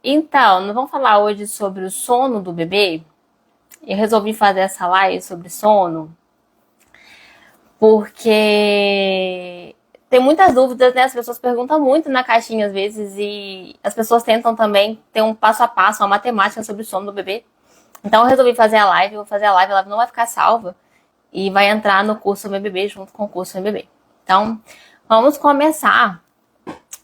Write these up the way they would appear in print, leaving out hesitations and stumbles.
Então, nós vamos falar hoje sobre o sono do bebê. Eu resolvi fazer essa live sobre sono porque tem muitas dúvidas, né? As pessoas perguntam muito na caixinha às vezes e as pessoas tentam também ter um passo a passo, uma matemática sobre o sono do bebê. Então, eu resolvi fazer a live. Eu vou fazer a live não vai ficar salva e vai entrar no curso Meu Bebê junto com o curso Meu Bebê. Então, vamos começar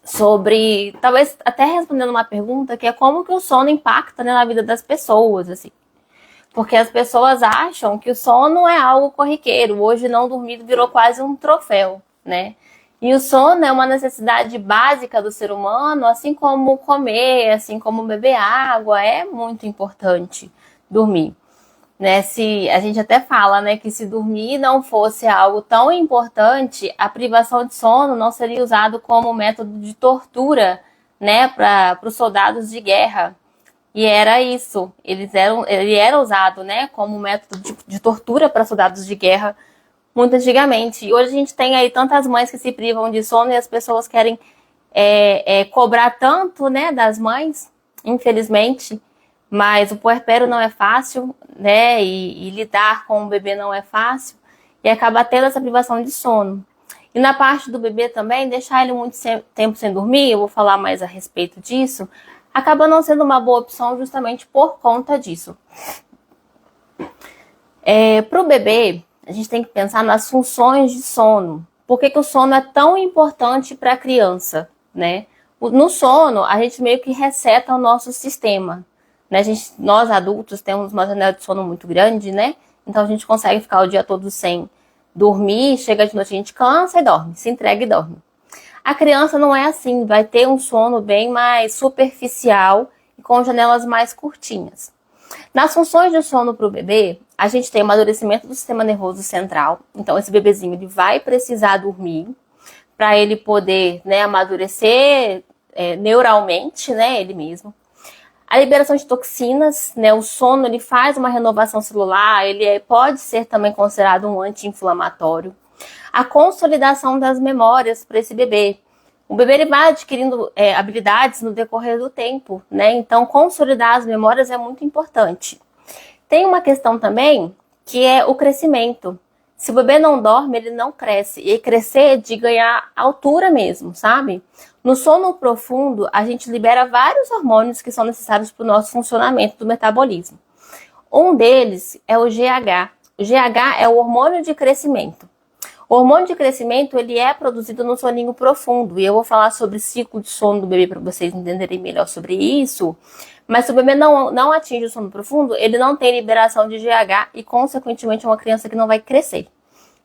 sobre, talvez até respondendo uma pergunta, que é como que o sono impacta, né, na vida das pessoas, assim. Porque as pessoas acham que o sono é algo corriqueiro. Hoje não dormir virou quase um troféu, né? E o sono é uma necessidade básica do ser humano, assim como comer, assim como beber água, é muito importante dormir. Né, se a gente até fala, né, que se dormir não fosse algo tão importante, a privação de sono não seria usado como método de tortura, né, para os soldados de guerra. E era isso, ele era usado, né, como método de tortura para soldados de guerra muito antigamente. E hoje a gente tem aí tantas mães que se privam de sono e as pessoas querem cobrar tanto, né, das mães, infelizmente. Mas o puerpério não é fácil, né? E lidar com o bebê não é fácil. E acaba tendo essa privação de sono. E na parte do bebê também, deixar ele muito tempo sem dormir, eu vou falar mais a respeito disso, acaba não sendo uma boa opção justamente por conta disso. Para o bebê, a gente tem que pensar nas funções de sono. Por que o sono é tão importante para a criança, né? No sono, a gente meio que reseta o nosso sistema. Né? Nós adultos temos uma janela de sono muito grande, né? Então a gente consegue ficar o dia todo sem dormir, chega de noite a gente cansa e dorme, se entrega e dorme. A criança não é assim, vai ter um sono bem mais superficial e com janelas mais curtinhas. Nas funções de sono para o bebê, a gente tem o amadurecimento do sistema nervoso central. Então esse bebezinho ele vai precisar dormir para ele poder, né, amadurecer neuralmente, né, ele mesmo. A liberação de toxinas, né, o sono ele faz uma renovação celular, ele pode ser também considerado um anti-inflamatório. A consolidação das memórias para esse bebê. O bebê ele vai adquirindo habilidades no decorrer do tempo, né? Então consolidar as memórias é muito importante. Tem uma questão também que é o crescimento. Se o bebê não dorme, ele não cresce. E crescer é de ganhar altura mesmo, sabe? No sono profundo, a gente libera vários hormônios que são necessários para o nosso funcionamento do metabolismo. Um deles é o GH. O GH é o hormônio de crescimento. O hormônio de crescimento ele é produzido no soninho profundo. E eu vou falar sobre o ciclo de sono do bebê para vocês entenderem melhor sobre isso. Mas se o bebê não atinge o sono profundo, ele não tem liberação de GH e, consequentemente, é uma criança que não vai crescer.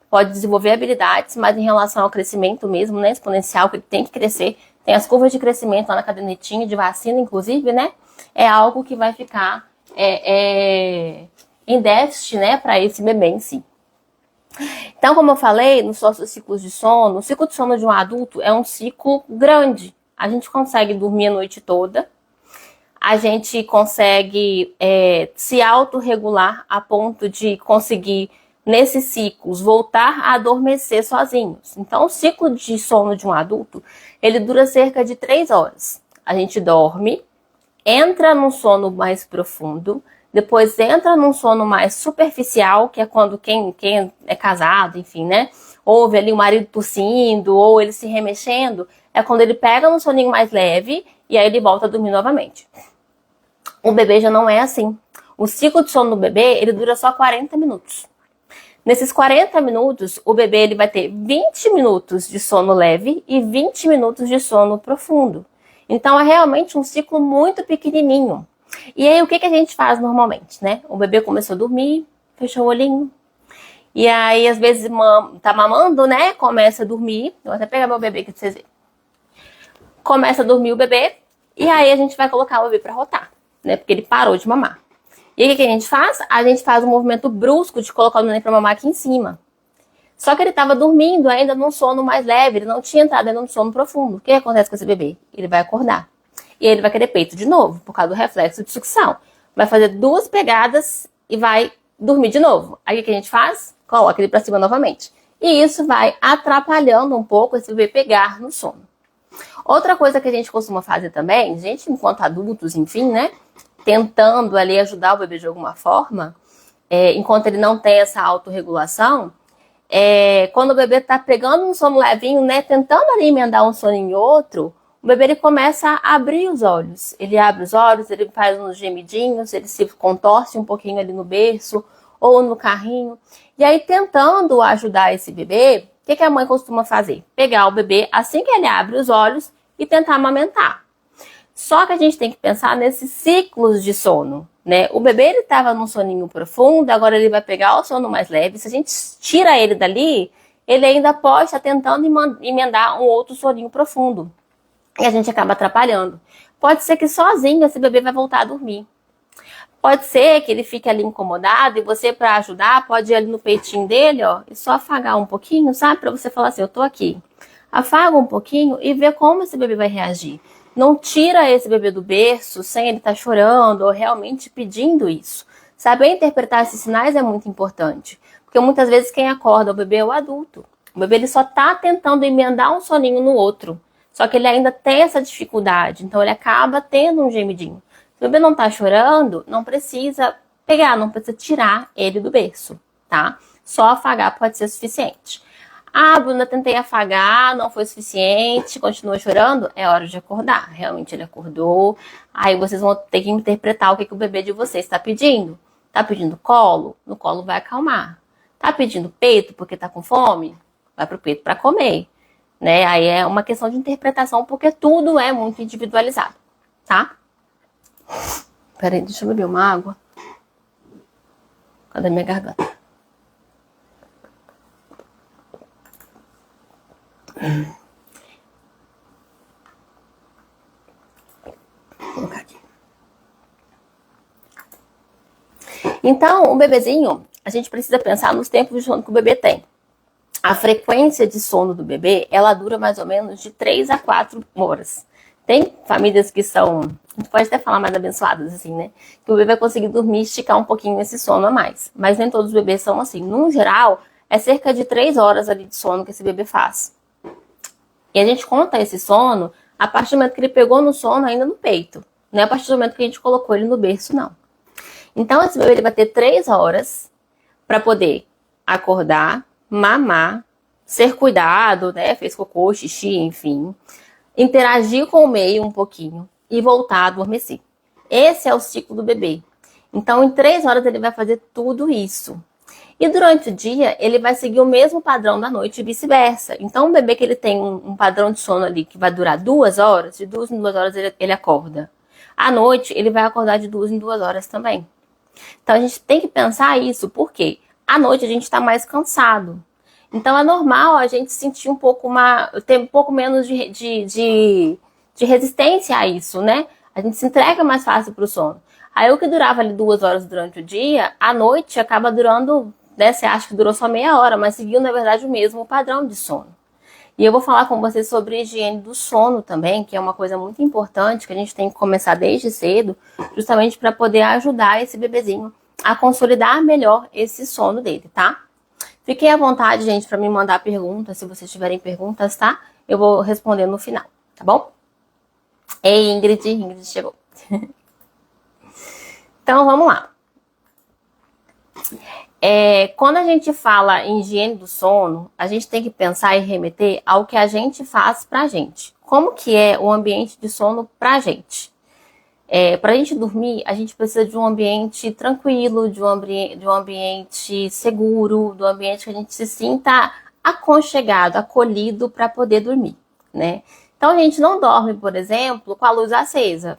Pode desenvolver habilidades, mas em relação ao crescimento mesmo, né, exponencial, que ele tem que crescer, tem as curvas de crescimento lá na cadernetinha de vacina, inclusive, né, é algo que vai ficar em déficit, né, para esse bebê em si. Então, como eu falei, nos nossos ciclos de sono, o ciclo de sono de um adulto é um ciclo grande. A gente consegue dormir a noite toda, a gente consegue se autorregular a ponto de conseguir, nesses ciclos, voltar a adormecer sozinhos. Então, o ciclo de sono de um adulto, ele dura cerca de 3 horas. A gente dorme, entra num sono mais profundo, depois entra num sono mais superficial, que é quando quem é casado, enfim, né, ouve ali o marido tossindo ou ele se remexendo, é quando ele pega um soninho mais leve e aí ele volta a dormir novamente. O bebê já não é assim. O ciclo de sono do bebê, ele dura só 40 minutos. Nesses 40 minutos, o bebê ele vai ter 20 minutos de sono leve e 20 minutos de sono profundo. Então, é realmente um ciclo muito pequenininho. E aí, o que a gente faz normalmente, né? O bebê começou a dormir, fechou o olhinho. E aí, às vezes, tá mamando, né? Começa a dormir. Eu vou até pegar meu bebê aqui pra vocês verem. Começa a dormir o bebê. E aí, a gente vai colocar o bebê pra rotar, né? Porque ele parou de mamar. E aí, o que a gente faz? A gente faz um movimento brusco de colocar o neném pra mamar aqui em cima. Só que ele estava dormindo ainda num sono mais leve, ele não tinha entrado ainda num sono profundo. O que acontece com esse bebê? Ele vai acordar. E ele vai querer peito de novo, por causa do reflexo de sucção. Vai fazer 2 pegadas e vai dormir de novo. Aí o que a gente faz? Coloca ele pra cima novamente. E isso vai atrapalhando um pouco esse bebê pegar no sono. Outra coisa que a gente costuma fazer também, gente, enquanto adultos, enfim, né? Tentando ali ajudar o bebê de alguma forma, enquanto ele não tem essa autorregulação, quando o bebê tá pegando um sono levinho, né? Tentando ali emendar um sono em outro, o bebê ele começa a abrir os olhos. Ele abre os olhos, ele faz uns gemidinhos, ele se contorce um pouquinho ali no berço ou no carrinho. E aí, tentando ajudar esse bebê, o que a mãe costuma fazer? Pegar o bebê assim que ele abre os olhos e tentar amamentar. Só que a gente tem que pensar nesses ciclos de sono, né? O bebê ele estava num soninho profundo, agora ele vai pegar o sono mais leve. Se a gente tira ele dali, ele ainda pode estar tentando emendar um outro soninho profundo. E a gente acaba atrapalhando. Pode ser que sozinho esse bebê vai voltar a dormir. Pode ser que ele fique ali incomodado e você, para ajudar, pode ir ali no peitinho dele, ó, e só afagar um pouquinho, sabe? Para você falar assim, eu tô aqui. Afaga um pouquinho e vê como esse bebê vai reagir. Não tira esse bebê do berço sem ele estar chorando ou realmente pedindo isso. Saber interpretar esses sinais é muito importante. Porque muitas vezes quem acorda o bebê é o adulto. O bebê ele só tá tentando emendar um soninho no outro. Só que ele ainda tem essa dificuldade. Então ele acaba tendo um gemidinho. Se o bebê não tá chorando, não precisa pegar, não precisa tirar ele do berço, tá? Só afagar pode ser suficiente. Ah, Bruna, tentei afagar, não foi suficiente, continua chorando, é hora de acordar. Realmente ele acordou, aí vocês vão ter que interpretar o que o bebê de vocês está pedindo. Tá pedindo colo? No colo vai acalmar. Tá pedindo peito porque tá com fome? Vai pro peito para comer, né? Aí é uma questão de interpretação, porque tudo é muito individualizado, tá? Peraí, deixa eu beber uma água. Cadê minha garganta? Vou colocar aqui. Então, o bebezinho, a gente precisa pensar nos tempos de sono que o bebê tem. A frequência de sono do bebê, ela dura mais ou menos de 3 a 4 horas. Tem famílias que são, a gente pode até falar mais abençoadas, assim, né? Que o bebê vai conseguir dormir e esticar um pouquinho esse sono a mais. Mas nem todos os bebês são assim. No geral, é cerca de 3 horas ali de sono que esse bebê faz. E a gente conta esse sono a partir do momento que ele pegou no sono ainda no peito. Não é a partir do momento que a gente colocou ele no berço, não. Então, esse bebê ele vai ter 3 horas para poder acordar, mamar, ser cuidado, né? Fez cocô, xixi, enfim. Interagir com o meio um pouquinho e voltar a adormecer. Esse é o ciclo do bebê. Então, em 3 horas ele vai fazer tudo isso. E durante o dia, ele vai seguir o mesmo padrão da noite e vice-versa. Então, um bebê que ele tem um padrão de sono ali que vai durar 2 horas, de 2 em 2 horas ele acorda. À noite, ele vai acordar de 2 em 2 horas também. Então, a gente tem que pensar isso, porque à noite a gente está mais cansado. Então, é normal a gente sentir ter um pouco menos de resistência a isso, né? A gente se entrega mais fácil para o sono. Aí, o que durava ali 2 horas durante o dia, à noite acaba durando, né? Você acha que durou só meia hora, mas seguiu, na verdade, o mesmo padrão de sono. E eu vou falar com vocês sobre a higiene do sono também, que é uma coisa muito importante, que a gente tem que começar desde cedo, justamente para poder ajudar esse bebezinho a consolidar melhor esse sono dele, tá? Fiquem à vontade, gente, para me mandar perguntas, se vocês tiverem perguntas, tá? Eu vou responder no final, tá bom? Ei, Ingrid chegou. Então, vamos lá. Quando a gente fala em higiene do sono, a gente tem que pensar e remeter ao que a gente faz pra gente. Como que é o ambiente de sono pra gente? Pra gente dormir, a gente precisa de um ambiente tranquilo, de um ambiente seguro, de um ambiente que a gente se sinta aconchegado, acolhido para poder dormir, né? Então, a gente não dorme, por exemplo, com a luz acesa,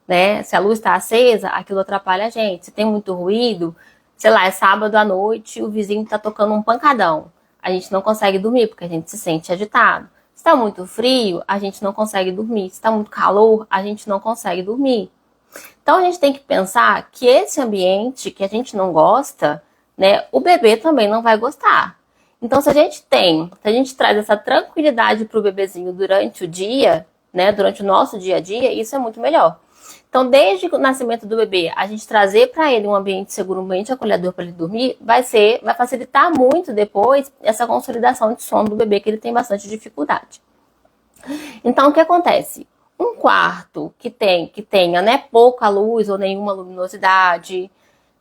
né? Se a luz está acesa, aquilo atrapalha a gente. Se tem muito ruído, sei lá, é sábado à noite e o vizinho tá tocando um pancadão. A gente não consegue dormir porque a gente se sente agitado. Se tá muito frio, a gente não consegue dormir. Se tá muito calor, a gente não consegue dormir. Então a gente tem que pensar que esse ambiente que a gente não gosta, né, o bebê também não vai gostar. Então se a gente traz essa tranquilidade pro bebezinho durante o dia, né, durante o nosso dia a dia, isso é muito melhor. Então, desde o nascimento do bebê, a gente trazer para ele um ambiente seguro, um ambiente acolhedor para ele dormir, vai facilitar muito depois essa consolidação de sono do bebê, que ele tem bastante dificuldade. Então, o que acontece? Um quarto que tenha, né, pouca luz ou nenhuma luminosidade,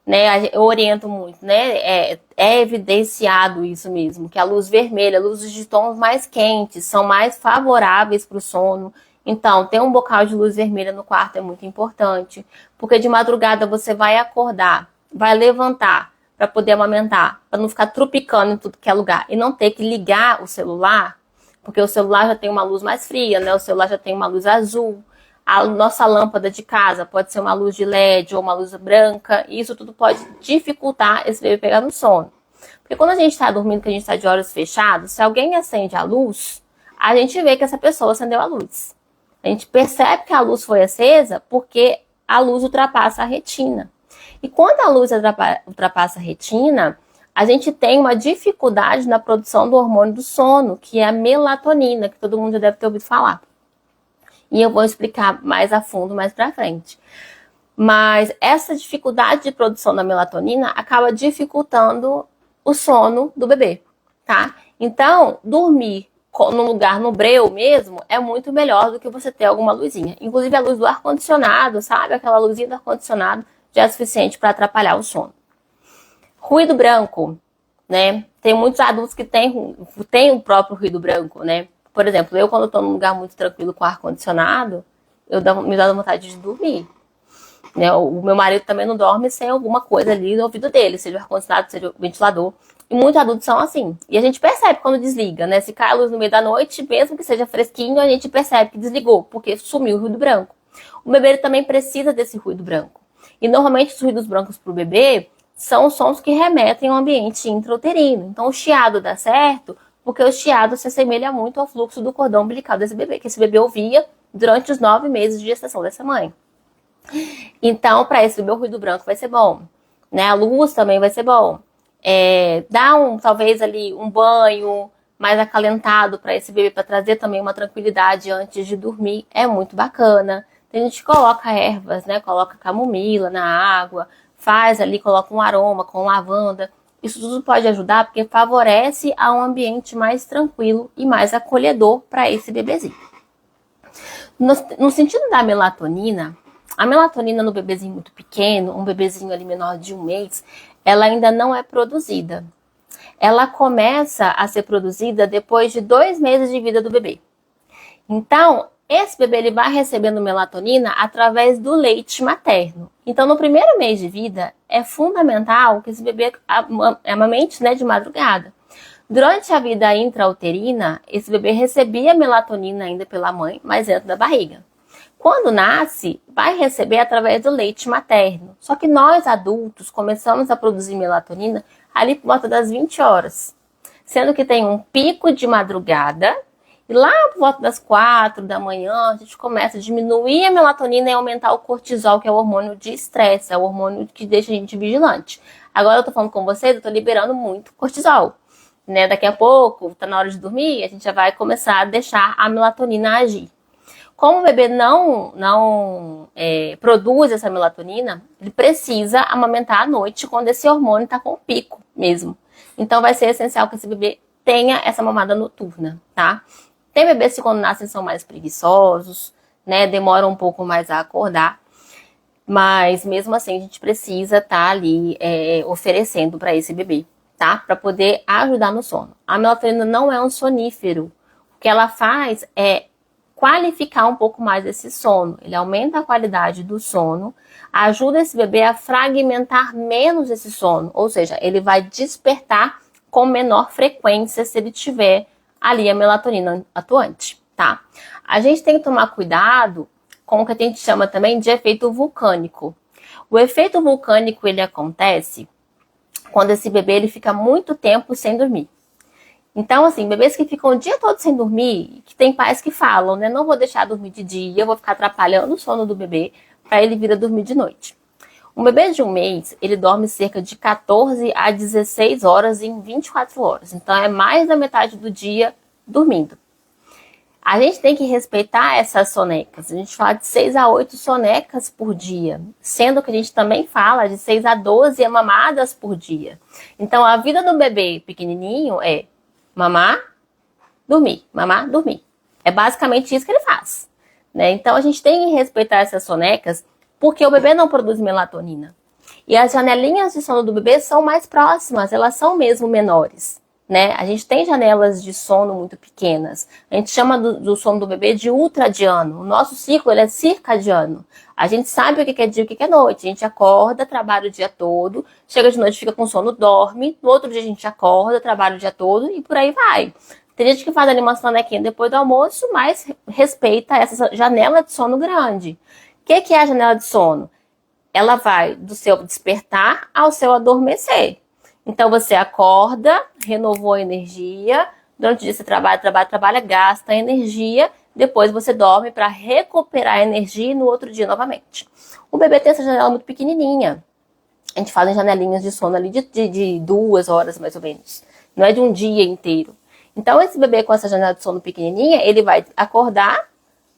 né, eu oriento muito, né, é evidenciado isso mesmo, que a luz vermelha, luzes de tons mais quentes, são mais favoráveis para o sono. Então, ter um bocal de luz vermelha no quarto é muito importante, porque de madrugada você vai acordar, vai levantar para poder amamentar, para não ficar trupicando em tudo que é lugar e não ter que ligar o celular, porque o celular já tem uma luz mais fria, né? O celular já tem uma luz azul. A nossa lâmpada de casa pode ser uma luz de LED ou uma luz branca. E isso tudo pode dificultar esse bebê pegar no sono. Porque quando a gente está dormindo, que a gente está de olhos fechados, se alguém acende a luz, a gente vê que essa pessoa acendeu a luz. A gente percebe que a luz foi acesa porque a luz ultrapassa a retina. E quando a luz ultrapassa a retina, a gente tem uma dificuldade na produção do hormônio do sono, que é a melatonina, que todo mundo já deve ter ouvido falar. E eu vou explicar mais a fundo mais pra frente. Mas essa dificuldade de produção da melatonina acaba dificultando o sono do bebê, tá? Então, dormir num lugar no breu mesmo é muito melhor do que você ter alguma luzinha. Inclusive a luz do ar-condicionado, sabe? Aquela luzinha do ar-condicionado já é suficiente para atrapalhar o sono. Ruído branco, né? Tem muitos adultos que têm o próprio ruído branco, né? Por exemplo, eu quando estou num lugar muito tranquilo com ar-condicionado, me dá vontade de dormir. Né? O meu marido também não dorme sem alguma coisa ali no ouvido dele, seja o ar-condicionado, seja o ventilador. E muitos adultos são assim. E a gente percebe quando desliga, né? Se cai a luz no meio da noite, mesmo que seja fresquinho, a gente percebe que desligou, porque sumiu o ruído branco. O bebê também precisa desse ruído branco. E normalmente os ruídos brancos para o bebê são sons que remetem ao ambiente intrauterino. Então o chiado dá certo porque o chiado se assemelha muito ao fluxo do cordão umbilical desse bebê, que esse bebê ouvia durante os 9 meses de gestação dessa mãe. Então, para esse bebê, o ruído branco vai ser bom, né? A luz também vai ser bom. Dá talvez ali um banho mais acalentado para esse bebê, para trazer também uma tranquilidade antes de dormir, é muito bacana. Tem gente que coloca ervas, né? Coloca camomila na água, faz ali, coloca um aroma com lavanda. Isso tudo pode ajudar porque favorece a um ambiente mais tranquilo e mais acolhedor para esse bebezinho. No sentido da melatonina, a melatonina no bebezinho muito pequeno, um bebezinho ali menor de 1 mês, ela ainda não é produzida. Ela começa a ser produzida depois de 2 meses de vida do bebê. Então, esse bebê ele vai recebendo melatonina através do leite materno. Então, no primeiro mês de vida, é fundamental que esse bebê amamente, né, de madrugada. Durante a vida intrauterina, esse bebê recebia melatonina ainda pela mãe, mas dentro da barriga. Quando nasce, vai receber através do leite materno. Só que nós, adultos, começamos a produzir melatonina ali por volta das 20 horas. Sendo que tem um pico de madrugada, e lá por volta das 4 da manhã, a gente começa a diminuir a melatonina e aumentar o cortisol, que é o hormônio de estresse, é o hormônio que deixa a gente vigilante. Agora eu tô falando com vocês, eu tô liberando muito cortisol. Né? Daqui a pouco, tá na hora de dormir, a gente já vai começar a deixar a melatonina agir. Como o bebê não produz essa melatonina, ele precisa amamentar à noite quando esse hormônio está com pico mesmo. Então vai ser essencial que esse bebê tenha essa mamada noturna, tá? Tem bebês que quando nascem são mais preguiçosos, né? Demoram um pouco mais a acordar. Mas mesmo assim a gente precisa estar ali oferecendo para esse bebê, tá? Para poder ajudar no sono. A melatonina não é um sonífero. O que ela faz é qualificar um pouco mais esse sono. Ele aumenta a qualidade do sono, ajuda esse bebê a fragmentar menos esse sono. Ou seja, ele vai despertar com menor frequência se ele tiver ali a melatonina atuante, tá? A gente tem que tomar cuidado com o que a gente chama também de efeito vulcânico. O efeito vulcânico, ele acontece quando esse bebê ele fica muito tempo sem dormir. Então, assim, bebês que ficam o dia todo sem dormir, que tem pais que falam, né? Não vou deixar dormir de dia, eu vou ficar atrapalhando o sono do bebê para ele vir a dormir de noite. Um bebê de 1 mês, ele dorme cerca de 14 a 16 horas em 24 horas. Então, é mais da metade do dia dormindo. A gente tem que respeitar essas sonecas. A gente fala de 6 a 8 sonecas por dia, sendo que a gente também fala de 6 a 12 mamadas por dia. Então, a vida do bebê pequenininho é mamar, dormir, É basicamente isso que ele faz, né? Então a gente tem que respeitar essas sonecas, porque o bebê não produz melatonina. E as janelinhas de sono do bebê são mais próximas, elas são mesmo menores, né? A gente tem janelas de sono muito pequenas. A gente chama do sono do bebê de ultradiano. O nosso ciclo, ele é circadiano. A gente sabe o que é dia e o que é noite. A gente acorda, trabalha o dia todo, chega de noite, fica com sono, dorme. No outro dia a gente acorda, trabalha o dia todo e por aí vai. Tem gente que faz uma sonequinha depois do almoço, mas respeita essa janela de sono grande. O que é a janela de sono? Ela vai do seu despertar ao seu adormecer. Então você acorda, renovou a energia, durante o dia você trabalha, gasta energia, depois você dorme para recuperar a energia e no outro dia novamente. O bebê tem essa janela muito pequenininha. A gente fala em janelinhas de sono ali de 2 horas mais ou menos. Não é de um dia inteiro. Então esse bebê com essa janela de sono pequenininha, ele vai acordar,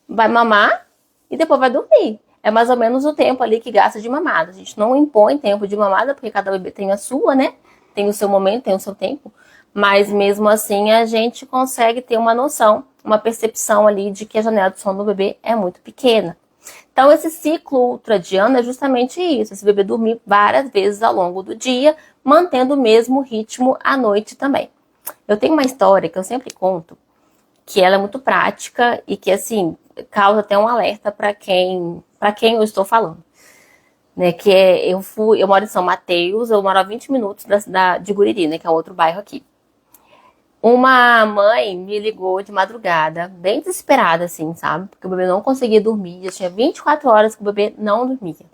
vai mamar e depois vai dormir. É mais ou menos o tempo ali que gasta de mamada. A gente não impõe tempo de mamada, porque cada bebê tem a sua, né? Tem o seu momento, tem o seu tempo. Mas mesmo assim a gente consegue ter uma noção, uma percepção ali de que a janela de sono do bebê é muito pequena. Então esse ciclo ultradiano é justamente isso. Esse bebê dormir várias vezes ao longo do dia, mantendo o mesmo ritmo à noite também. Eu tenho uma história que eu sempre conto, que ela é muito prática e que, assim, causa até um alerta para quem eu estou falando. Né, que é, eu moro em São Mateus, eu moro a 20 minutos de Guriri, né, que é outro bairro aqui. Uma mãe me ligou de madrugada, bem desesperada, assim, sabe? Porque o bebê não conseguia dormir, já tinha 24 horas que o bebê não dormia.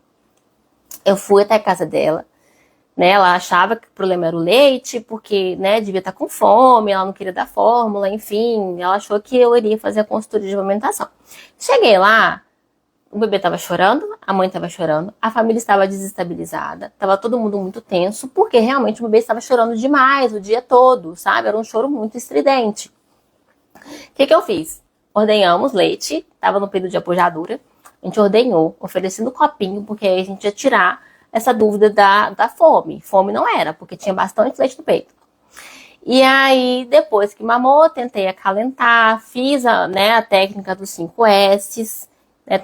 Eu fui até a casa dela, né, ela achava que o problema era o leite, porque, né, devia estar com fome, ela não queria dar fórmula, enfim, ela achou que eu iria fazer a consultoria de amamentação. Cheguei lá, o bebê estava chorando, a mãe estava chorando, a família estava desestabilizada, estava todo mundo muito tenso, porque realmente o bebê estava chorando demais o dia todo, sabe? Era um choro muito estridente. O que eu fiz? Ordenhamos leite, estava no período de apojadura, a gente ordenhou, oferecendo copinho, porque aí a gente ia tirar essa dúvida da fome. Fome não era, porque tinha bastante leite no peito. E aí, depois que mamou, tentei acalentar, fiz a técnica dos 5 S's.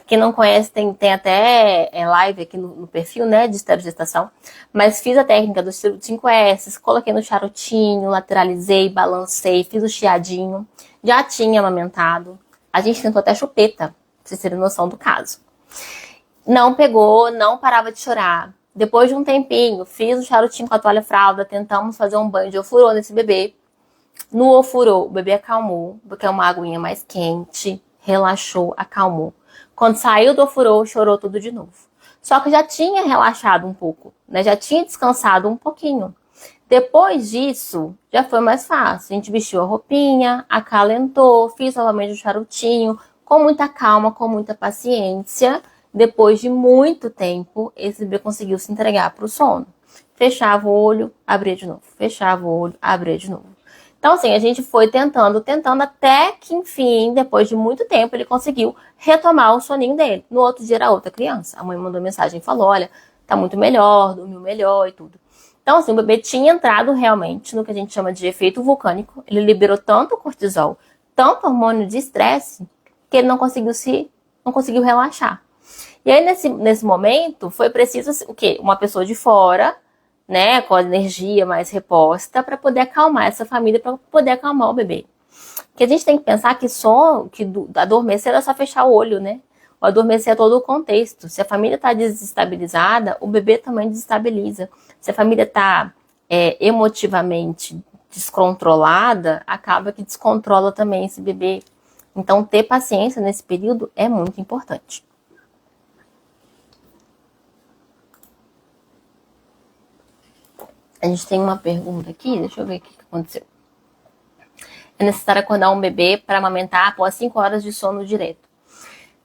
Quem não conhece, tem até live aqui no perfil, né, de esterogestação. Mas fiz a técnica dos 5 S's, coloquei no charutinho, lateralizei, balancei, fiz o chiadinho. Já tinha amamentado. A gente tentou até chupeta, pra vocês terem noção do caso. Não pegou, não parava de chorar. Depois de um tempinho, fiz o charutinho com a toalha fralda, tentamos fazer um banho de ofurô nesse bebê. No ofurô, o bebê acalmou, porque é uma aguinha mais quente, relaxou, acalmou. Quando saiu do ofurô, chorou tudo de novo. Só que já tinha relaxado um pouco, né? Já tinha descansado um pouquinho. Depois disso, já foi mais fácil. A gente vestiu a roupinha, acalentou, fiz novamente o charutinho, com muita calma, com muita paciência. Depois de muito tempo, esse bebê conseguiu se entregar para o sono. Fechava o olho, abria de novo. Fechava o olho, abria de novo. Então, assim, a gente foi tentando, até que, enfim, depois de muito tempo, ele conseguiu retomar o soninho dele. No outro dia era outra criança. A mãe mandou mensagem e falou, olha, tá muito melhor, dormiu melhor e tudo. Então, assim, o bebê tinha entrado realmente no que a gente chama de efeito vulcânico. Ele liberou tanto cortisol, tanto hormônio de estresse, que ele não conseguiu relaxar. E aí, nesse momento, foi preciso o quê? Uma pessoa de fora, né, com a energia mais reposta, para poder acalmar essa família, para poder acalmar o bebê. Porque a gente tem que pensar que adormecer é só fechar o olho, né? O adormecer é todo o contexto. Se a família está desestabilizada, o bebê também desestabiliza. Se a família está emotivamente descontrolada, acaba que descontrola também esse bebê. Então, ter paciência nesse período é muito importante. A gente tem uma pergunta aqui, deixa eu ver o que aconteceu. É necessário acordar um bebê para amamentar após 5 horas de sono direto?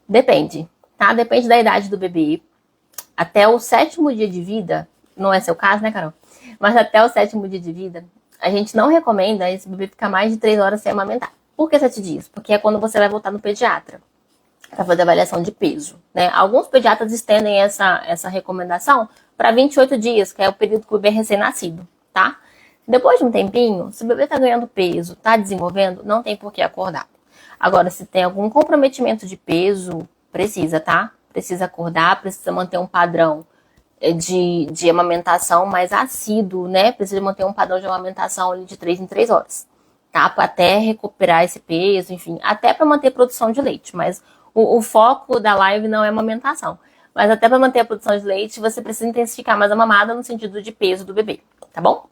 Depende, tá? Depende da idade do bebê. Até o 7º dia de vida, não é seu caso, né, Carol? Mas até o 7º dia de vida, a gente não recomenda esse bebê ficar mais de 3 horas sem amamentar. Por que 7 dias? Porque é quando você vai voltar no pediatra para fazer avaliação de peso, né? Alguns pediatras estendem essa recomendação para 28 dias, que é o período que o bebê é recém-nascido, tá? Depois de um tempinho, se o bebê tá ganhando peso, tá desenvolvendo, não tem por que acordar. Agora, se tem algum comprometimento de peso, precisa, tá? Precisa acordar, precisa manter um padrão de amamentação mais assíduo, né? Precisa manter um padrão de amamentação ali de 3 em 3 horas, tá? Pra até recuperar esse peso, enfim, até para manter produção de leite. Mas o foco da live não é amamentação. Mas até para manter a produção de leite, você precisa intensificar mais a mamada no sentido de peso do bebê, tá bom?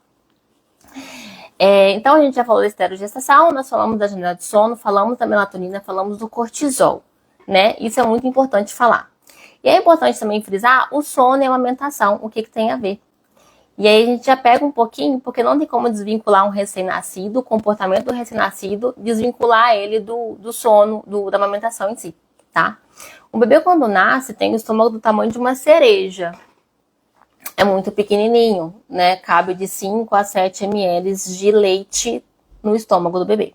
Então a gente já falou da esterogestação, nós falamos da janela de sono, falamos da melatonina, falamos do cortisol, né? Isso é muito importante falar. E é importante também frisar o sono e a amamentação, o que tem a ver. E aí a gente já pega um pouquinho, porque não tem como desvincular um recém-nascido, o comportamento do recém-nascido, desvincular ele do sono, da amamentação em si, tá? O bebê quando nasce tem o estômago do tamanho de uma cereja. É muito pequenininho, né? Cabe de 5 a 7 ml de leite no estômago do bebê.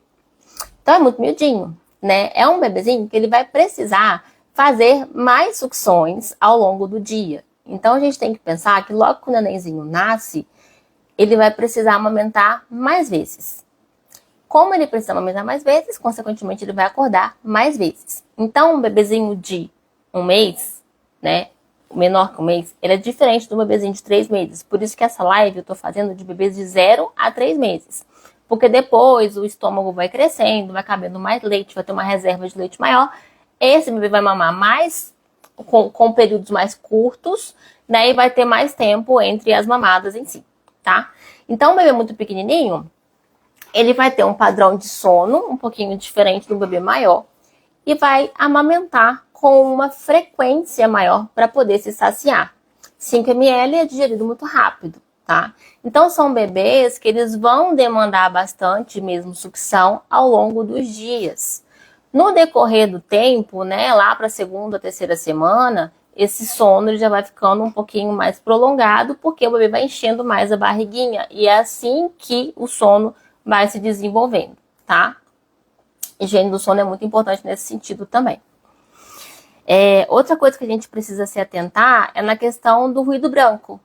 Então é muito miudinho, né? É um bebezinho que ele vai precisar fazer mais sucções ao longo do dia. Então a gente tem que pensar que logo que o nenenzinho nasce, ele vai precisar amamentar mais vezes. Como ele precisa amamentar mais vezes, consequentemente ele vai acordar mais vezes. Então um bebezinho de 1 mês, né? Menor que 1 mês, ele é diferente do bebezinho de 3 meses. Por isso que essa live eu tô fazendo de bebês de 0 a 3 meses. Porque depois o estômago vai crescendo, vai cabendo mais leite, vai ter uma reserva de leite maior. Esse bebê vai mamar mais, com períodos mais curtos, né? E vai ter mais tempo entre as mamadas em si, tá? Então, um bebê muito pequenininho, ele vai ter um padrão de sono um pouquinho diferente do bebê maior e vai amamentar com uma frequência maior para poder se saciar. 5 ml é digerido muito rápido, tá? Então, são bebês que eles vão demandar bastante mesmo sucção ao longo dos dias. No decorrer do tempo, né, lá para a 2ª, 3ª semana, esse sono ele já vai ficando um pouquinho mais prolongado, porque o bebê vai enchendo mais a barriguinha. E é assim que o sono vai se desenvolvendo, tá? Higiene do sono é muito importante nesse sentido também. Outra coisa que a gente precisa se atentar é na questão do ruído branco,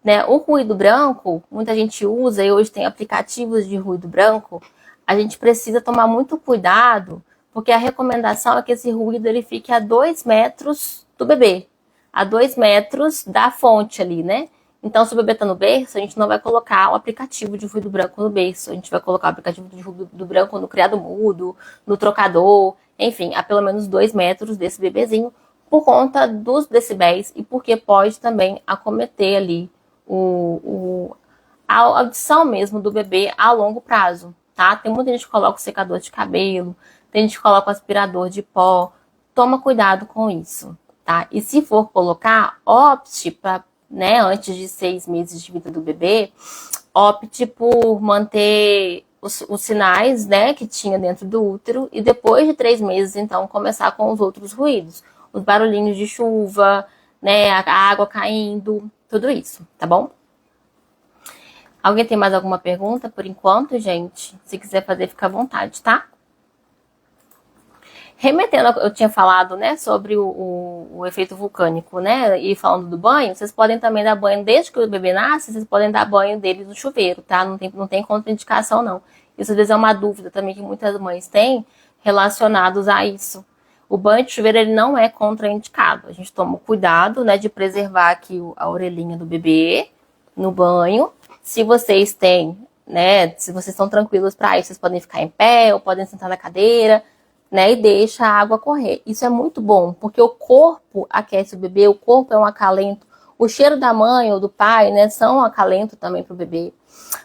né? O ruído branco, muita gente usa e hoje tem aplicativos de ruído branco. A gente precisa tomar muito cuidado, porque a recomendação é que esse ruído ele fique a 2 metros do bebê, a 2 metros da fonte ali, né? Então, se o bebê tá no berço, a gente não vai colocar o aplicativo de ruído branco no berço. A gente vai colocar o aplicativo de ruído branco no criado mudo, no trocador, enfim, a pelo menos 2 metros desse bebezinho, por conta dos decibéis e porque pode também acometer ali a audição mesmo do bebê a longo prazo, tá? Tem muita gente que coloca o secador de cabelo, tem gente que coloca o aspirador de pó. Toma cuidado com isso, tá? E se for colocar, opte para, né, antes de 6 meses de vida do bebê, opte por manter os sinais, né, que tinha dentro do útero e depois de 3 meses, então, começar com os outros ruídos. Os barulhinhos de chuva, né, a água caindo, tudo isso, tá bom? Alguém tem mais alguma pergunta por enquanto, gente? Se quiser fazer, fica à vontade, tá? Remetendo, eu tinha falado, né, sobre o efeito vulcânico, né, e falando do banho, vocês podem também dar banho, desde que o bebê nasce, vocês podem dar banho dele no chuveiro, tá? Não tem contraindicação, não. Isso às vezes é uma dúvida também que muitas mães têm relacionados a isso. O banho de chuveiro, ele não é contraindicado. A gente toma cuidado, né, de preservar aqui a orelhinha do bebê no banho. Se vocês têm, né, se vocês estão tranquilos para isso, vocês podem ficar em pé ou podem sentar na cadeira, né, e deixa a água correr. Isso é muito bom, porque o corpo aquece o bebê, o corpo é um acalento. O cheiro da mãe ou do pai, né, são um acalento também para o bebê.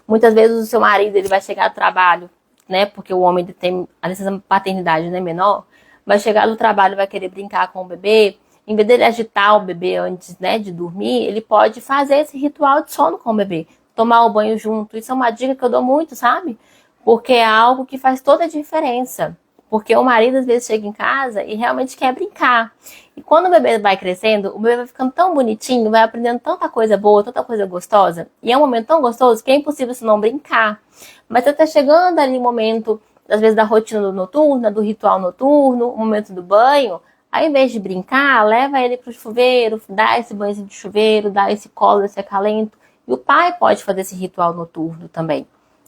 Muitas vezes o seu marido ele vai chegar do trabalho, né, porque o homem tem a licença paternidade, né, menor, vai chegar do trabalho e vai querer brincar com o bebê. Em vez dele agitar o bebê antes, né, de dormir, ele pode fazer esse ritual de sono com o bebê, tomar o banho junto. Isso é uma dica que eu dou muito, sabe? Porque é algo que faz toda a diferença. Porque o marido às vezes chega em casa e realmente quer brincar. E quando o bebê vai crescendo, o bebê vai ficando tão bonitinho, vai aprendendo tanta coisa boa, tanta coisa gostosa. E é um momento tão gostoso que é impossível se não brincar. Mas você tá chegando ali no momento, às vezes, da rotina noturna, do ritual noturno, o momento do banho. Ao invés de brincar, leva ele pro chuveiro, dá esse banhozinho de chuveiro, dá esse colo, esse acalento. E o pai pode fazer esse ritual noturno também,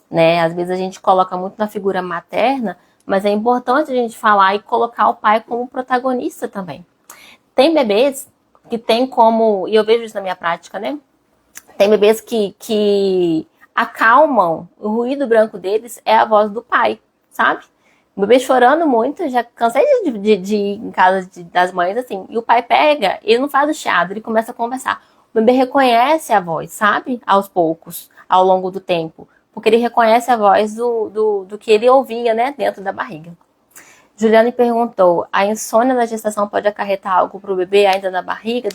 né? Às vezes a gente coloca muito na figura materna, Mas é importante a gente falar e colocar o pai como protagonista também. Tem bebês que tem como, e eu vejo isso na minha prática, né? Tem bebês que acalmam o ruído branco deles é a voz do pai, sabe? O bebê chorando muito, já cansei de ir em casa das mães, assim, e o pai pega, ele não faz o chiado, ele começa a conversar. O bebê reconhece a voz, sabe? Aos poucos, ao longo do tempo. Porque ele reconhece a voz do que ele ouvia, né, dentro da barriga. Juliane perguntou, a insônia na gestação pode acarretar algo para o bebê ainda na barriga,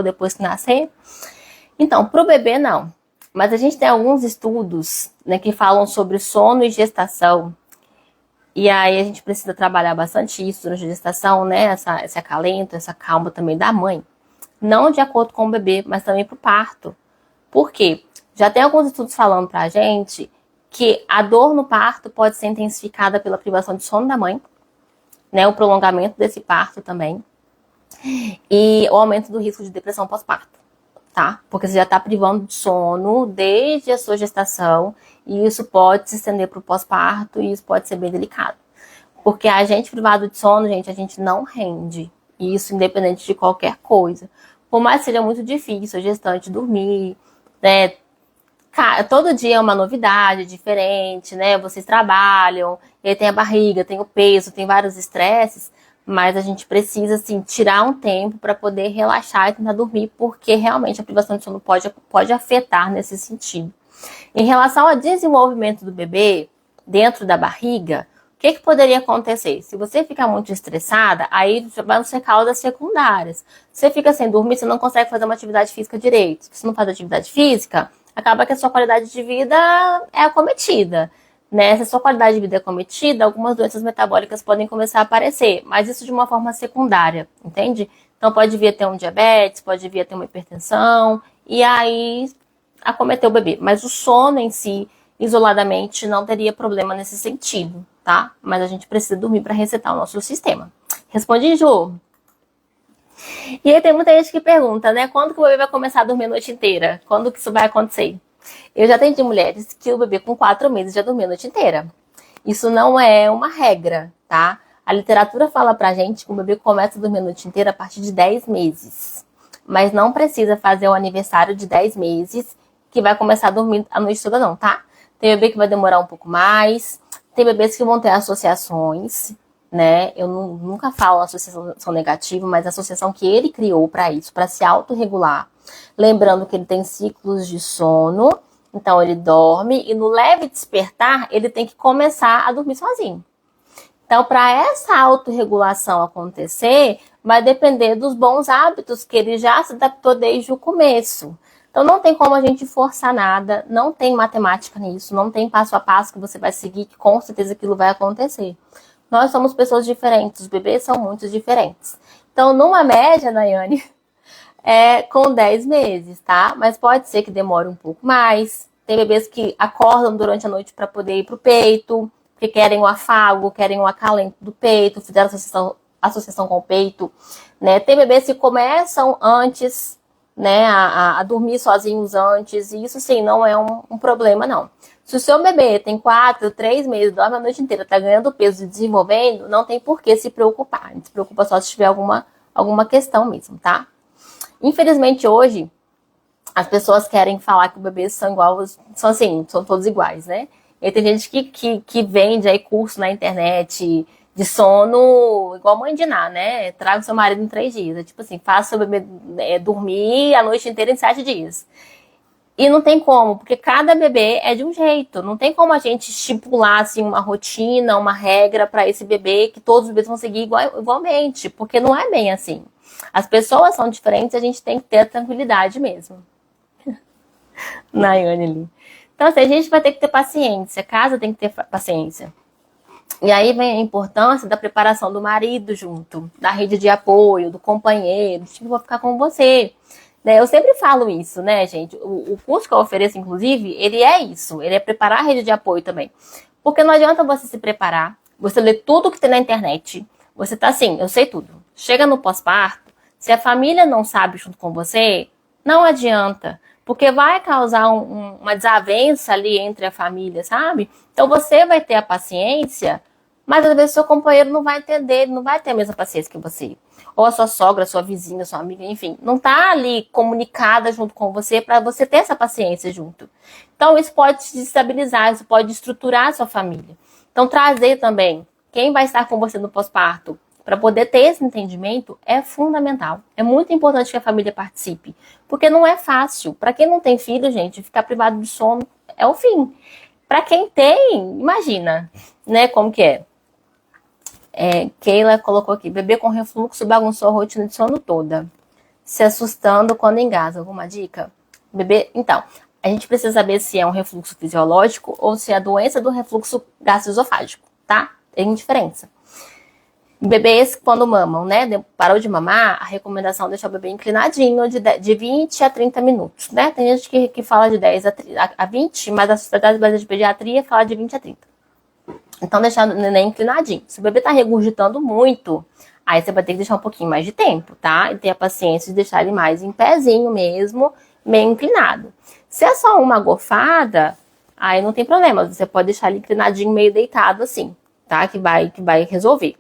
depois que nascer? Então, para o bebê, não. Mas a gente tem alguns estudos, né, que falam sobre sono e gestação. E aí a gente precisa trabalhar bastante isso durante a gestação, né? Esse acalento, essa calma também da mãe. Não de acordo com o bebê, mas também para o parto. Por quê? Já tem alguns estudos falando pra gente que a dor no parto pode ser intensificada pela privação de sono da mãe, né? O prolongamento desse parto também. E o aumento do risco de depressão pós-parto. Tá? Porque você já está privando de sono desde a sua gestação e isso pode se estender para o pós-parto e isso pode ser bem delicado. Porque a gente privado de sono, gente, a gente não rende. E isso independente de qualquer coisa. Por mais que seja muito difícil a gestante dormir, né? Todo dia é uma novidade diferente, né? Vocês trabalham, e aí tem a barriga, tem o peso, tem vários estresses. Mas a gente precisa, assim, tirar um tempo para poder relaxar e tentar dormir, porque realmente a privação de sono pode afetar nesse sentido. Em relação ao desenvolvimento do bebê dentro da barriga, o que poderia acontecer? Se você ficar muito estressada, aí vai ser causas secundárias. Você fica sem dormir, você não consegue fazer uma atividade física direito. Se você não faz atividade física, acaba que a sua qualidade de vida é acometida. Né? Se a sua qualidade de vida é cometida, algumas doenças metabólicas podem começar a aparecer, mas isso de uma forma secundária, entende? Então pode vir a ter um diabetes, pode vir a ter uma hipertensão, e aí acometer o bebê. Mas o sono em si, isoladamente, não teria problema nesse sentido, tá? Mas a gente precisa dormir para resetar o nosso sistema. Respondi, Ju? E aí tem muita gente que pergunta, né? Quando que o bebê vai começar a dormir a noite inteira? Quando que isso vai acontecer? Eu já atendi mulheres que o bebê com 4 meses já dormia a noite inteira. Isso não é uma regra, tá? A literatura fala pra gente que o bebê começa a dormir a noite inteira a partir de 10 meses. Mas não precisa fazer o aniversário de 10 meses que vai começar a dormir a noite toda não, tá? Tem bebê que vai demorar um pouco mais, tem bebês que vão ter associações, né? Eu nunca falo associação negativa, mas a associação que ele criou para isso, para se autorregular. Lembrando que ele tem ciclos de sono, então ele dorme e no leve despertar ele tem que começar a dormir sozinho. Então, para essa autorregulação acontecer, vai depender dos bons hábitos que ele já se adaptou desde o começo. Então, não tem como a gente forçar nada, não tem matemática nisso, não tem passo a passo que você vai seguir, que com certeza aquilo vai acontecer. Nós somos pessoas diferentes, os bebês são muito diferentes. Então, numa média, Nayane, é com 10 meses, tá? Mas pode ser que demore um pouco mais. Tem bebês que acordam durante a noite para poder ir pro peito, porque querem o afago, querem o acalento do peito, fizeram associação com o peito, né? Tem bebês que começam antes, né, a dormir sozinhos antes, e isso sim não é um problema, não. Se o seu bebê tem 4, 3 meses, dorme a noite inteira, tá ganhando peso e desenvolvendo, não tem por que se preocupar. A gente se preocupa só se tiver alguma questão mesmo, tá? Infelizmente hoje, as pessoas querem falar que os bebês são iguais, são assim, são todos iguais, né? E tem gente que vende aí curso na internet de sono, igual mãe de Ná, né? Traga o seu marido em 3 dias. É tipo assim, faça o bebê dormir a noite inteira em 7 dias. E não tem como, porque cada bebê é de um jeito. Não tem como a gente estipular assim, uma rotina, uma regra para esse bebê que todos os bebês vão seguir igualmente, porque não é bem assim. As pessoas são diferentes, a gente tem que ter a tranquilidade mesmo. Nayane ali. Então, assim, a gente vai ter que ter paciência, a casa tem que ter paciência. E aí vem a importância da preparação do marido junto, da rede de apoio, do companheiro, que vou ficar com você. Né? Eu sempre falo isso, né, gente? O curso que eu ofereço, inclusive, ele é isso. Ele é preparar a rede de apoio também. Porque não adianta você se preparar, você ler tudo que tem na internet. Você tá assim, eu sei tudo. Chega no pós-parto, se a família não sabe junto com você, não adianta. Porque vai causar uma desavença ali entre a família, sabe? Então você vai ter a paciência Mas às vezes seu companheiro não vai entender, ele não vai ter a mesma paciência que você. Ou a sua sogra, a sua vizinha, a sua amiga, enfim, não tá ali comunicada junto com você para você ter essa paciência junto. Então isso pode te desestabilizar, isso pode estruturar a sua família. Então trazer também quem vai estar com você no pós-parto para poder ter esse entendimento é fundamental. É muito importante que a família participe, porque não é fácil. Para quem não tem filho, gente, ficar privado de sono é o fim. Para quem tem, imagina, né, como que é. Keila colocou aqui, bebê com refluxo bagunçou a rotina de sono toda, se assustando quando engasga. Alguma dica? Bebê, então, a gente precisa saber se é um refluxo fisiológico ou se é a doença do refluxo gastroesofágico, tá? Tem diferença. Bebês quando mamam, né? Parou de mamar, a recomendação é deixar o bebê inclinadinho de 20 a 30 minutos, né? Tem gente que fala de 10 a 20, mas a Sociedade Brasileira de Pediatria fala de 20 a 30. Então, deixar o neném inclinadinho. Se o bebê tá regurgitando muito, aí você vai ter que deixar um pouquinho mais de tempo, tá? E ter a paciência de deixar ele mais em pezinho mesmo, meio inclinado. Se é só uma gorfada, aí não tem problema. Você pode deixar ele inclinadinho, meio deitado assim, tá? Que vai resolver.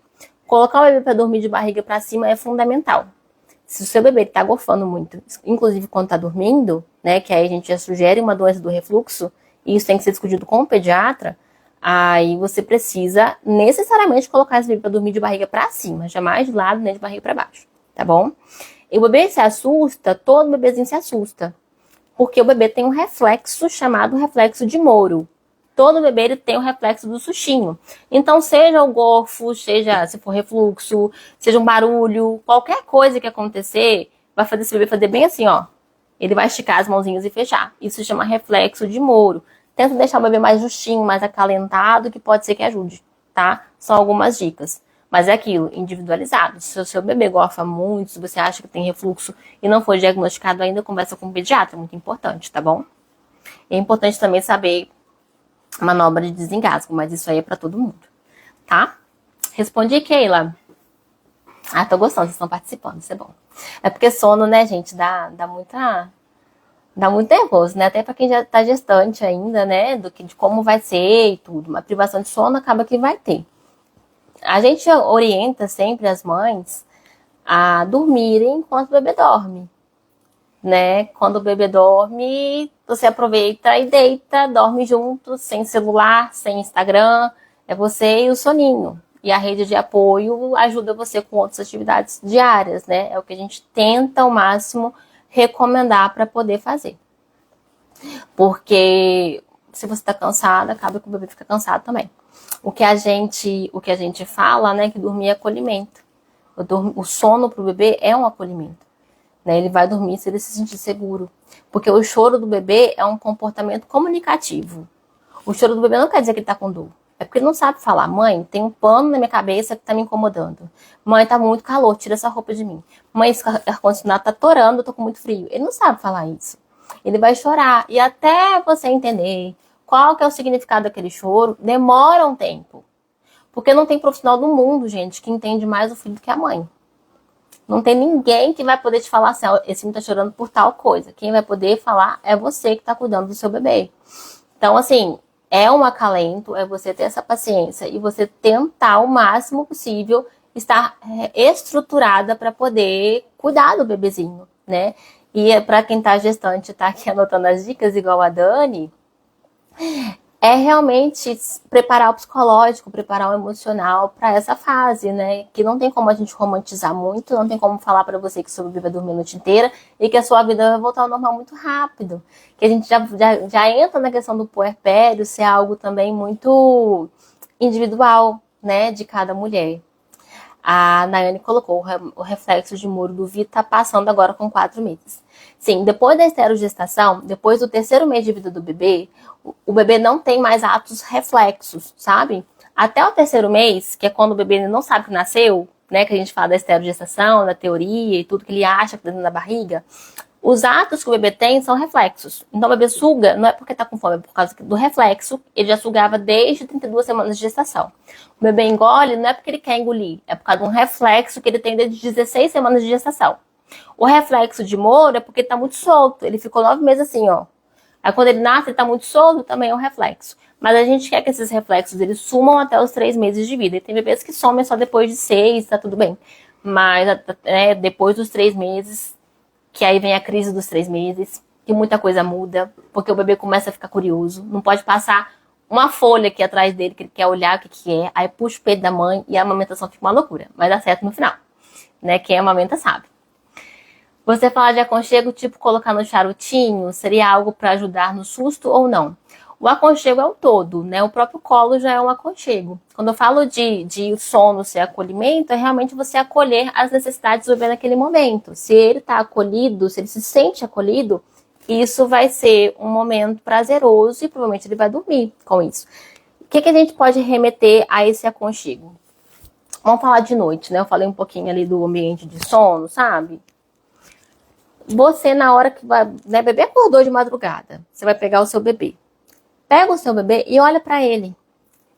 Colocar o bebê para dormir de barriga para cima é fundamental. Se o seu bebê está gorfando muito, inclusive quando está dormindo, né, que aí a gente já sugere uma doença do refluxo, e isso tem que ser discutido com o pediatra, aí você precisa necessariamente colocar esse bebê para dormir de barriga para cima, jamais de lado nem de barriga para baixo, tá bom? E o bebê se assusta, todo bebezinho se assusta, porque o bebê tem um reflexo chamado reflexo de Moro. Todo bebê ele tem o reflexo do sustinho. Então, seja o gorfo, seja se for refluxo, seja um barulho, qualquer coisa que acontecer, vai fazer esse bebê fazer bem assim, ó. Ele vai esticar as mãozinhas e fechar. Isso se chama reflexo de Moro. Tenta deixar o bebê mais justinho, mais acalentado, que pode ser que ajude, tá? São algumas dicas. Mas é aquilo, individualizado. Se o seu bebê gorfa muito, se você acha que tem refluxo e não foi diagnosticado ainda, conversa com o pediatra, muito importante, tá bom? É importante também saber manobra de desengasgo, mas isso aí é pra todo mundo, tá? Respondi, Keila. Ah, tô gostando, vocês estão participando, isso é bom. É porque sono, né, gente, dá muito nervoso, né? Até pra quem já tá gestante ainda, né, de como vai ser e tudo. Uma privação de sono acaba que vai ter. A gente orienta sempre as mães a dormirem enquanto o bebê dorme, né? Quando o bebê dorme, você aproveita e deita, dorme junto, sem celular, sem Instagram, é você e o soninho. E a rede de apoio ajuda você com outras atividades diárias, né? É o que a gente tenta ao máximo recomendar para poder fazer. Porque se você está cansada, acaba que o bebê fica cansado também. O que a gente fala, né, que dormir é acolhimento. O sono para o bebê é um acolhimento. Né? Ele vai dormir se ele se sentir seguro. Porque o choro do bebê é um comportamento comunicativo. O choro do bebê não quer dizer que ele está com dor. É porque ele não sabe falar. Mãe, tem um pano na minha cabeça que está me incomodando. Mãe, tá muito calor, tira essa roupa de mim. Mãe, esse ar-condicionado tá torando, eu tô com muito frio. Ele não sabe falar isso. Ele vai chorar. E até você entender qual que é o significado daquele choro, demora um tempo. Porque não tem profissional do mundo, gente, que entende mais o filho do que a mãe. Não tem ninguém que vai poder te falar assim, esse menino tá chorando por tal coisa. Quem vai poder falar é você que tá cuidando do seu bebê. Então, assim, é um acalento, é você ter essa paciência e você tentar o máximo possível estar estruturada para poder cuidar do bebezinho, né? E para quem tá gestante, tá aqui anotando as dicas igual a Dani, é realmente preparar o psicológico, preparar o emocional para essa fase, né? Que não tem como a gente romantizar muito, não tem como falar para você que seu bebê vai dormir a noite inteira e que a sua vida vai voltar ao normal muito rápido. Que a gente já entra na questão do puerpério ser algo também muito individual, né? De cada mulher. A Nayane colocou o reflexo de Moro do Vi tá passando agora com 4 meses. Sim, depois da esterogestação, depois do 3º mês de vida do bebê, o bebê não tem mais atos reflexos, sabe? Até o 3º mês, que é quando o bebê não sabe que nasceu, né? Que a gente fala da esterogestação, da teoria e tudo que ele acha que tá dentro da barriga. Os atos que o bebê tem são reflexos. Então o bebê suga, não é porque tá com fome, é por causa do reflexo. Ele já sugava desde 32 semanas de gestação. O bebê engole, não é porque ele quer engolir, é por causa de um reflexo que ele tem desde 16 semanas de gestação. O reflexo de Moro é porque tá muito solto. Ele ficou 9 meses assim, ó. Aí quando ele nasce, ele tá muito solto, também é um reflexo. Mas a gente quer que esses reflexos eles sumam até os 3 meses de vida. E tem bebês que somem só depois de 6, tá tudo bem. Mas depois dos 3 meses, que aí vem a crise dos 3 meses, que muita coisa muda, porque o bebê começa a ficar curioso. Não pode passar uma folha aqui atrás dele, que ele quer olhar o que é, aí puxa o peito da mãe e a amamentação fica uma loucura. Mas dá certo no final, né? Quem amamenta sabe. Você fala de aconchego, tipo colocar no charutinho, seria algo para ajudar no susto ou não? O aconchego é o todo, né? O próprio colo já é um aconchego. Quando eu falo de sono ser acolhimento, é realmente você acolher as necessidades do bebê naquele momento. Se ele está acolhido, se ele se sente acolhido, isso vai ser um momento prazeroso e provavelmente ele vai dormir com isso. O que a gente pode remeter a esse aconchego? Vamos falar de noite, né? Eu falei um pouquinho ali do ambiente de sono, sabe? Você, na hora que vai, né, bebê acordou de madrugada, você vai pegar o seu bebê. Pega o seu bebê e olha pra ele,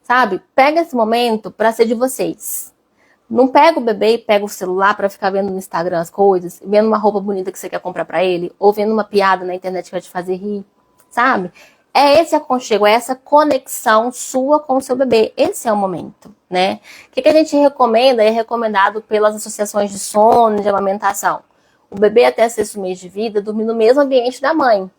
sabe? Pega esse momento pra ser de vocês. Não pega o bebê e pega o celular pra ficar vendo no Instagram as coisas, vendo uma roupa bonita que você quer comprar pra ele, ou vendo uma piada na internet que vai te fazer rir, sabe? É esse aconchego, é essa conexão sua com o seu bebê. Esse é o momento, né? O que a gente recomenda e é recomendado pelas associações de sono, de amamentação? O bebê até 6º mês de vida dormir no mesmo ambiente da mãe.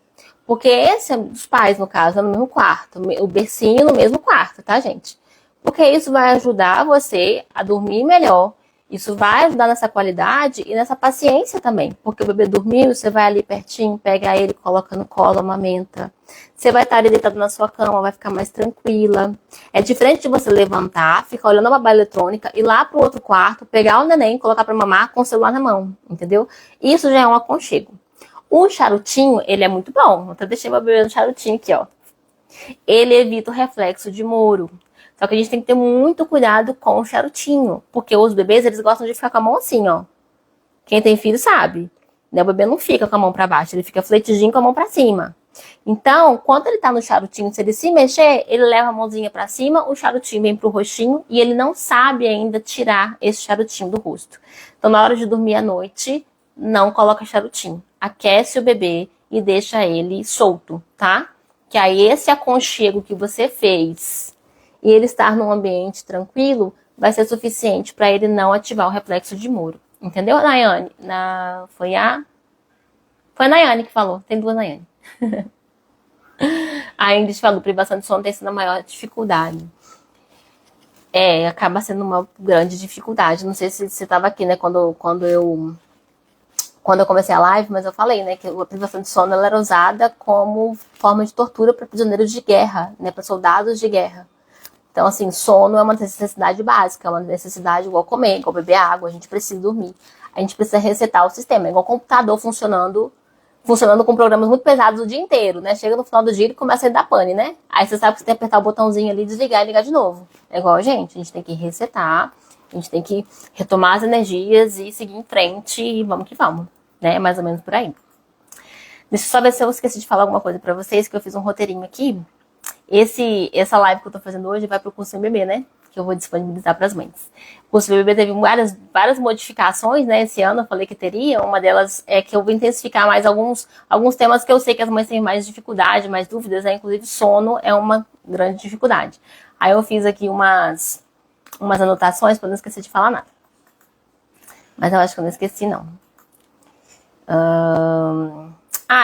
Porque esse, os pais, no caso, é no mesmo quarto. O bercinho no mesmo quarto, tá, gente? Porque isso vai ajudar você a dormir melhor. Isso vai ajudar nessa qualidade e nessa paciência também. Porque o bebê dormiu, você vai ali pertinho, pega ele, coloca no colo, amamenta. Você vai estar ali deitado na sua cama, vai ficar mais tranquila. É diferente de você levantar, ficar olhando a babá eletrônica, ir lá pro outro quarto, pegar o neném, colocar pra mamar com o celular na mão, entendeu? Isso já é um aconchego. O charutinho, ele é muito bom. Eu até deixei meu bebê no charutinho aqui, ó. Ele evita o reflexo de Moro. Só que a gente tem que ter muito cuidado com o charutinho. Porque os bebês, eles gostam de ficar com a mão assim, ó. Quem tem filho sabe. Né? O bebê não fica com a mão pra baixo, ele fica fletidinho com a mão pra cima. Então, quando ele tá no charutinho, se ele se mexer, ele leva a mãozinha pra cima, o charutinho vem pro rostinho e ele não sabe ainda tirar esse charutinho do rosto. Então, na hora de dormir à noite, não coloca charutinho. Aquece o bebê e deixa ele solto, tá? Que aí esse aconchego que você fez e ele estar num ambiente tranquilo vai ser suficiente para ele não ativar o reflexo de Moro. Entendeu, Nayane? Foi a Nayane que falou. Tem 2 Nayane. A Ingrid falou, privação de sono tem sido a maior dificuldade. Acaba sendo uma grande dificuldade. Não sei se você estava aqui, né, quando eu comecei a live, mas eu falei, né, que a privação de sono ela era usada como forma de tortura para prisioneiros de guerra, né, para soldados de guerra. Então, assim, sono é uma necessidade básica, é uma necessidade igual comer, igual beber água, a gente precisa dormir. A gente precisa resetar o sistema, é igual computador funcionando com programas muito pesados o dia inteiro, né? Chega no final do dia e começa a dar pane, né? Aí você sabe que você tem que apertar o botãozinho ali, desligar e ligar de novo. É igual a gente tem que resetar, a gente tem que retomar as energias e seguir em frente e vamos que vamos, né? Mais ou menos por aí. Deixa eu só ver se eu esqueci de falar alguma coisa pra vocês, que eu fiz um roteirinho aqui. Essa live que eu tô fazendo hoje vai pro curso MBB, né? Que eu vou disponibilizar para as mães. O curso MBB teve várias modificações, né? Esse ano eu falei que teria. Uma delas é que eu vou intensificar mais alguns temas que eu sei que as mães têm mais dificuldade, mais dúvidas, né? Inclusive sono é uma grande dificuldade. Aí eu fiz aqui umas anotações para não esquecer de falar nada. Mas eu acho que eu não esqueci, não.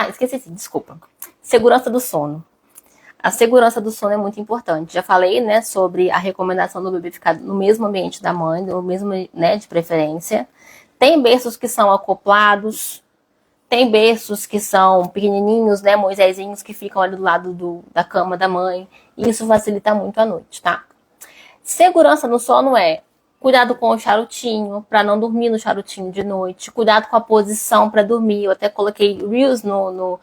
Esqueci sim, desculpa. Segurança do sono. A segurança do sono é muito importante. Já falei, né, sobre a recomendação do bebê ficar no mesmo ambiente da mãe, no mesmo, né, de preferência. Tem berços que são acoplados, tem berços que são pequenininhos, né, Moisésinhos, que ficam ali do lado da cama da mãe. E isso facilita muito a noite, tá? Segurança no sono é cuidado com o charutinho, para não dormir no charutinho de noite. Cuidado com a posição para dormir. Eu até coloquei Reels no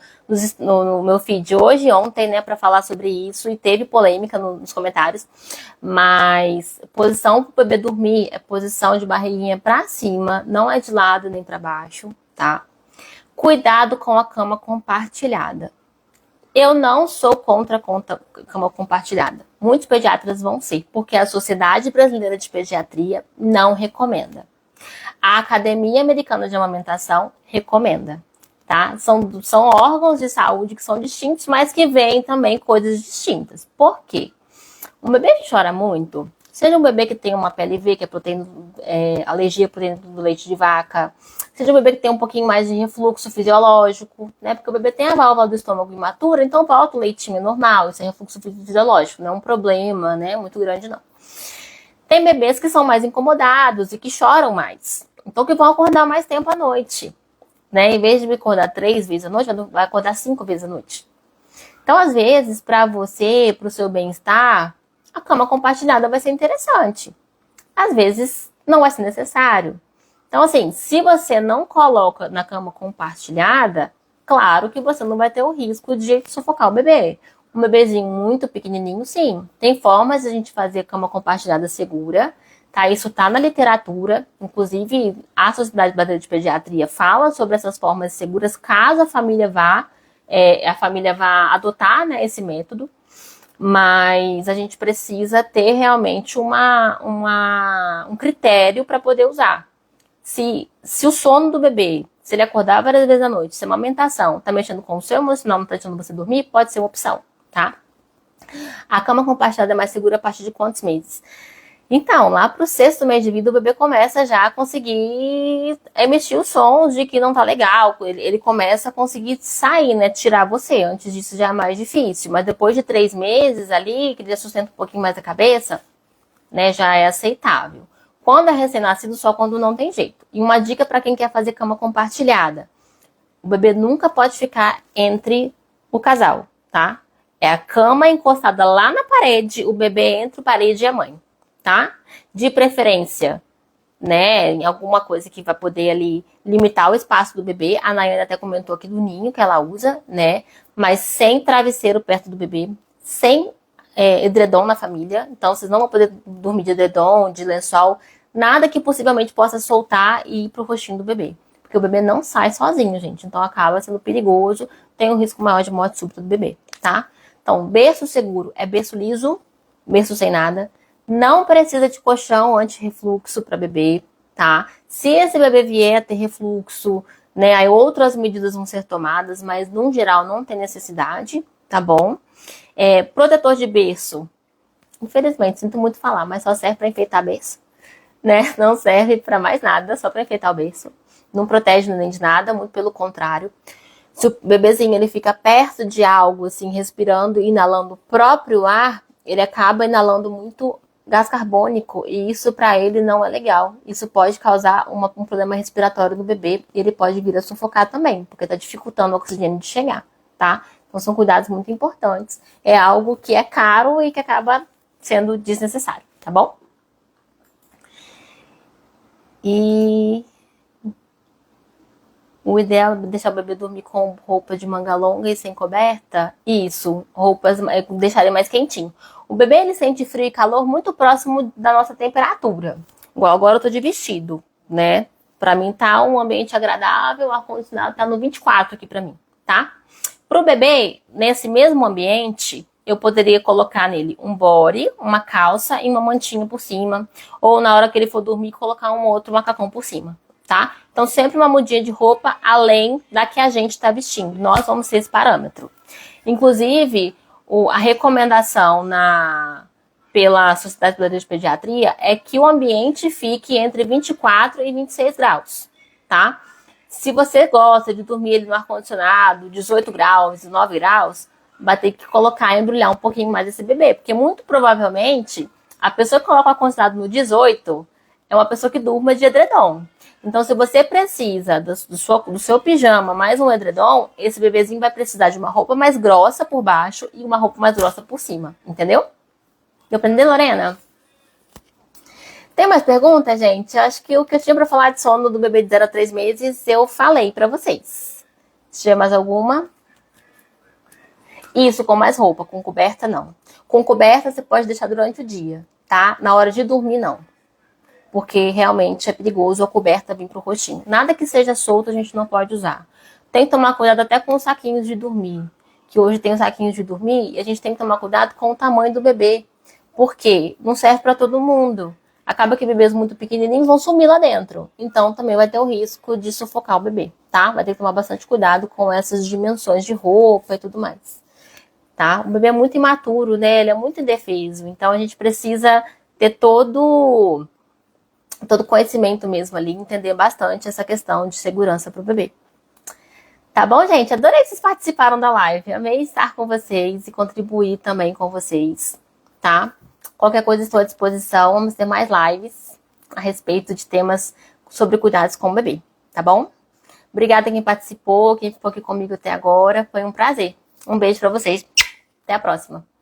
meu feed hoje e ontem, né, para falar sobre isso. E teve polêmica nos comentários. Mas posição para o bebê dormir é posição de barriguinha para cima. Não é de lado nem para baixo, tá? Cuidado com a cama compartilhada. Eu não sou contra a cama compartilhada. Muitos pediatras vão ser, porque a Sociedade Brasileira de Pediatria não recomenda. A Academia Americana de Amamentação recomenda. tá? São órgãos de saúde que são distintos, mas que veem também coisas distintas. Por quê? Um bebê que chora muito, seja um bebê que tem uma PLV, que é proteína, alergia à proteína do leite de vaca, seja um bebê que tem um pouquinho mais de refluxo fisiológico, né? Porque o bebê tem a válvula do estômago imatura, então volta o leitinho normal, isso é refluxo fisiológico, não é um problema, né? Muito grande, não. Tem bebês que são mais incomodados e que choram mais, então que vão acordar mais tempo à noite, né? Em vez de acordar 3 vezes à noite, vai acordar 5 vezes à noite. Então, às vezes, para você, para o seu bem-estar, a cama compartilhada vai ser interessante. Às vezes, não vai ser necessário. Então, assim, se você não coloca na cama compartilhada, claro que você não vai ter o risco de sufocar o bebê. Um bebezinho muito pequenininho, sim. Tem formas de a gente fazer cama compartilhada segura, tá? Isso tá na literatura. Inclusive, a Sociedade Brasileira de Pediatria fala sobre essas formas seguras, caso a família vá adotar, né, esse método. Mas a gente precisa ter realmente um critério para poder usar. Se o sono do bebê, se ele acordar várias vezes à noite, se a amamentação está mexendo com o seu emocional, não está deixando você dormir, pode ser uma opção, tá? A cama compartilhada é mais segura a partir de quantos meses? Então, lá pro 6º mês de vida, o bebê começa já a conseguir emitir os sons de que não tá legal. Ele começa a conseguir sair, né? Tirar você. Antes disso já é mais difícil. Mas depois de 3 meses ali, que ele já sustenta um pouquinho mais a cabeça, né? Já é aceitável. Quando é recém-nascido, só quando não tem jeito. E uma dica para quem quer fazer cama compartilhada. O bebê nunca pode ficar entre o casal, tá? É a cama encostada lá na parede, o bebê entre a parede e a mãe. Tá? De preferência, né, em alguma coisa que vai poder ali limitar o espaço do bebê. A Nayane até comentou aqui do ninho que ela usa, né, mas sem travesseiro perto do bebê, sem edredom na família. Então, vocês não vão poder dormir de edredom, de lençol, nada que possivelmente possa soltar e ir pro rostinho do bebê. Porque o bebê não sai sozinho, gente. Então, acaba sendo perigoso, tem um risco maior de morte súbita do bebê, tá? Então, berço seguro é berço liso, berço sem nada. Não precisa de colchão anti-refluxo para bebê, tá? Se esse bebê vier a ter refluxo, né, aí outras medidas vão ser tomadas, mas no geral não tem necessidade, tá bom? Protetor de berço, infelizmente, sinto muito falar, mas só serve para enfeitar berço, né? Não serve para mais nada, só para enfeitar o berço. Não protege nem de nada, muito pelo contrário. Se o bebezinho ele fica perto de algo, assim, respirando e inalando o próprio ar, ele acaba inalando muito gás carbônico e isso para ele não é legal. Isso pode causar um problema respiratório no bebê e ele pode vir a sufocar também, porque está dificultando o oxigênio de chegar, tá? Então são cuidados muito importantes. É algo que é caro e que acaba sendo desnecessário, tá bom? E o ideal é deixar o bebê dormir com roupa de manga longa e sem coberta. Isso, roupas deixar ele mais quentinho. O bebê ele sente frio e calor muito próximo da nossa temperatura. Igual agora eu tô de vestido, né? Pra mim tá um ambiente agradável, o ar-condicionado tá no 24 aqui pra mim, tá? Pro bebê, nesse mesmo ambiente, eu poderia colocar nele um body, uma calça e uma mantinha por cima. Ou na hora que ele for dormir, colocar um outro macacão por cima, tá? Então sempre uma mudinha de roupa além da que a gente está vestindo. Nós vamos ser esse parâmetro. Inclusive, a recomendação pela Sociedade Brasileira de Pediatria é que o ambiente fique entre 24 e 26 graus, tá? Se você gosta de dormir no ar-condicionado, 18 graus, 19 graus, vai ter que colocar e embrulhar um pouquinho mais esse bebê, porque muito provavelmente a pessoa que coloca o ar-condicionado no 18 é uma pessoa que durma de edredom. Então, se você precisa do seu pijama mais um edredom, esse bebezinho vai precisar de uma roupa mais grossa por baixo e uma roupa mais grossa por cima, entendeu? Deu pra entender, Lorena? Tem mais perguntas, gente? Acho que o que eu tinha pra falar de sono do bebê de 0 a 3 meses, eu falei pra vocês. Se tiver mais alguma? Isso, com mais roupa, com coberta não. Com coberta você pode deixar durante o dia, tá? Na hora de dormir, não. Porque realmente é perigoso a coberta vir pro rostinho. Nada que seja solto a gente não pode usar. Tem que tomar cuidado até com os saquinhos de dormir. Que hoje tem os saquinhos de dormir e a gente tem que tomar cuidado com o tamanho do bebê. Porque não serve para todo mundo. acaba que bebês muito pequenininhos vão sumir lá dentro. Então, também vai ter o risco de sufocar o bebê, tá? Vai ter que tomar bastante cuidado com essas dimensões de roupa e tudo mais, tá? O bebê é muito imaturo, né? Ele é muito indefeso. Então, a gente precisa ter todo conhecimento mesmo ali, entender bastante essa questão de segurança para o bebê. Tá bom, gente? Adorei que vocês participaram da live. Amei estar com vocês e contribuir também com vocês, tá? Qualquer coisa estou à disposição. Vamos ter mais lives a respeito de temas sobre cuidados com o bebê, tá bom? Obrigada a quem participou, quem ficou aqui comigo até agora. Foi um prazer. Um beijo para vocês. Até a próxima.